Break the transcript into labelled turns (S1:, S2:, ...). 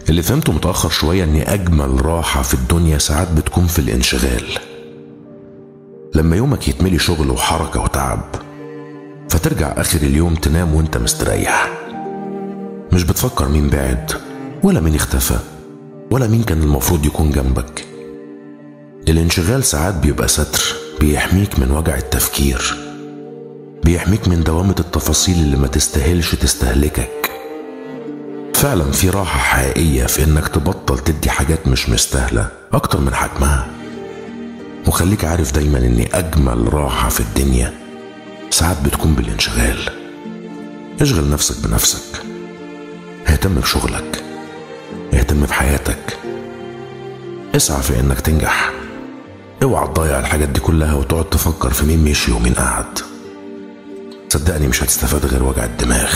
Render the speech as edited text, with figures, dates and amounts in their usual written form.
S1: اللي فهمته متأخر شوية ان اجمل راحة في الدنيا ساعات بتكون في الانشغال. لما يومك يتملي شغل وحركة وتعب، فترجع اخر اليوم تنام وانت مستريح، مش بتفكر مين بعد ولا مين اختفى ولا مين كان المفروض يكون جنبك. الانشغال ساعات بيبقى ستر بيحميك من وجع التفكير، بيحميك من دوامة التفاصيل اللي ما تستاهلش تستهلكك. فعلا في راحة حقيقية في انك تبطل تدي حاجات مش مستاهلة اكتر من حجمها. وخليك عارف دايما ان اجمل راحة في الدنيا ساعات بتكون بالانشغال. اشغل نفسك بنفسك، اهتم بشغلك، اهتم بحياتك، اسعى في انك تنجح. اوعى تضيع الحاجات دي كلها وتقعد تفكر في مين مشي ومين قعد. صدقني مش هتستفاد غير وجع الدماغ.